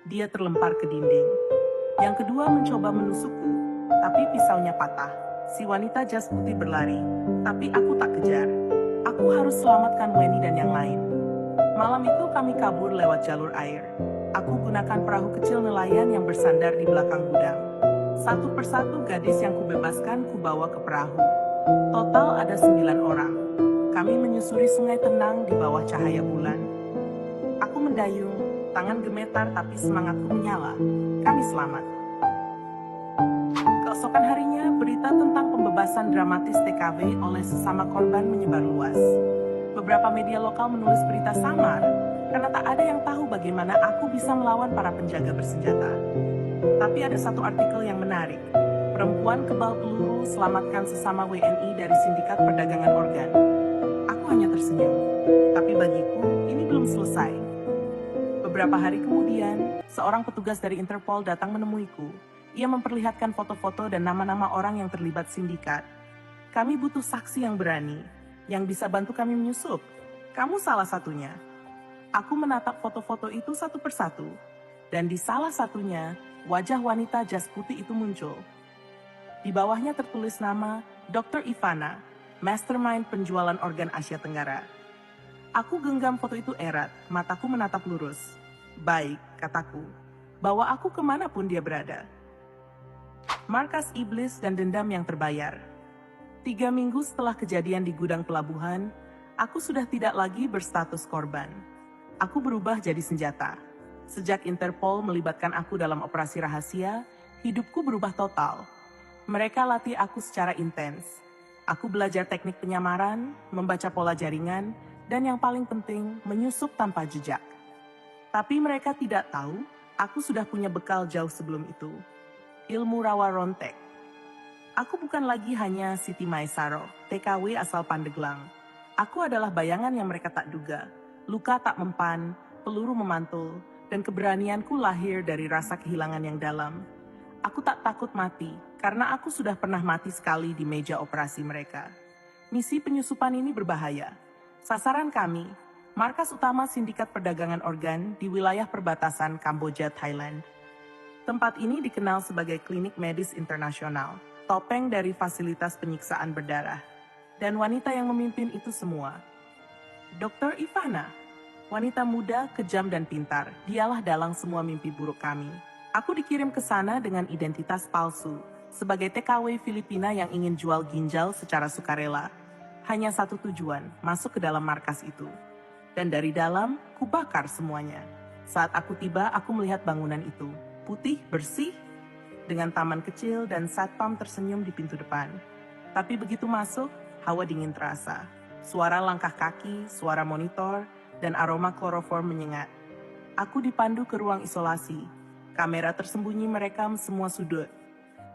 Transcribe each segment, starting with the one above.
Dia terlempar ke dinding. Yang kedua mencoba menusukku, tapi pisaunya patah. Si wanita jas putih berlari, tapi aku tak kejar. Aku harus selamatkan Weni dan yang lain. Malam itu kami kabur lewat jalur air. Aku gunakan perahu kecil nelayan yang bersandar di belakang gudang. Satu persatu gadis yang kubebaskan kubawa ke perahu. Total ada 9 orang. Kami menyusuri sungai tenang di bawah cahaya bulan. Aku mendayung, tangan gemetar tapi semangatku menyala. Kami selamat. Keesokan harinya, berita tentang pembebasan dramatis TKW oleh sesama korban menyebar luas. Beberapa media lokal menulis berita samar karena tak ada yang tahu bagaimana aku bisa melawan para penjaga bersenjata. Tapi ada satu artikel yang menarik. Perempuan kebal peluru selamatkan sesama WNI dari sindikat perdagangan organ. Aku hanya tersenyum. Tapi bagiku, ini belum selesai. Beberapa hari kemudian, seorang petugas dari Interpol datang menemuiku. Ia memperlihatkan foto-foto dan nama-nama orang yang terlibat sindikat. Kami butuh saksi yang berani, yang bisa bantu kami menyusup. Kamu salah satunya. Aku menatap foto-foto itu satu persatu, dan di salah satunya, wajah wanita jas putih itu muncul. Di bawahnya tertulis nama Dr. Ivana, mastermind penjualan organ Asia Tenggara. Aku genggam foto itu erat, mataku menatap lurus. Baik, kataku. Bawa aku kemanapun dia berada. Markas iblis dan dendam yang terbayar. 3 minggu setelah kejadian di gudang pelabuhan, aku sudah tidak lagi berstatus korban. Aku berubah jadi senjata. Sejak Interpol melibatkan aku dalam operasi rahasia, hidupku berubah total. Mereka latih aku secara intens. Aku belajar teknik penyamaran, membaca pola jaringan, dan yang paling penting, menyusup tanpa jejak. Tapi mereka tidak tahu, aku sudah punya bekal jauh sebelum itu. Ilmu rawa rontek. Aku bukan lagi hanya Siti Maesaro, TKW asal Pandeglang. Aku adalah bayangan yang mereka tak duga. Luka tak mempan, peluru memantul, dan keberanianku lahir dari rasa kehilangan yang dalam. Aku tak takut mati, karena aku sudah pernah mati sekali di meja operasi mereka. Misi penyusupan ini berbahaya. Sasaran kami, markas utama sindikat perdagangan organ di wilayah perbatasan Kamboja, Thailand. Tempat ini dikenal sebagai klinik medis internasional, topeng dari fasilitas penyiksaan berdarah. Dan wanita yang memimpin itu semua. Dr. Ivana, wanita muda, kejam dan pintar, dialah dalang semua mimpi buruk kami. Aku dikirim ke sana dengan identitas palsu, sebagai TKW Filipina yang ingin jual ginjal secara sukarela. Hanya satu tujuan, masuk ke dalam markas itu. Dan dari dalam, kubakar semuanya. Saat aku tiba, aku melihat bangunan itu. Putih, bersih, dengan taman kecil dan satpam tersenyum di pintu depan. Tapi begitu masuk, hawa dingin terasa. Suara langkah kaki, suara monitor, dan aroma kloroform menyengat. Aku dipandu ke ruang isolasi. Kamera tersembunyi merekam semua sudut.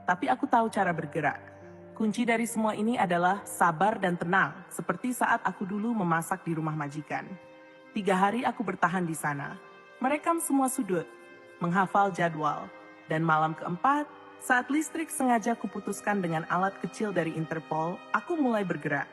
Tapi aku tahu cara bergerak. Kunci dari semua ini adalah sabar dan tenang, seperti saat aku dulu memasak di rumah majikan. 3 hari aku bertahan di sana. Merekam semua sudut, menghafal jadwal, dan malam keempat, saat listrik sengaja kuputuskan dengan alat kecil dari Interpol, aku mulai bergerak.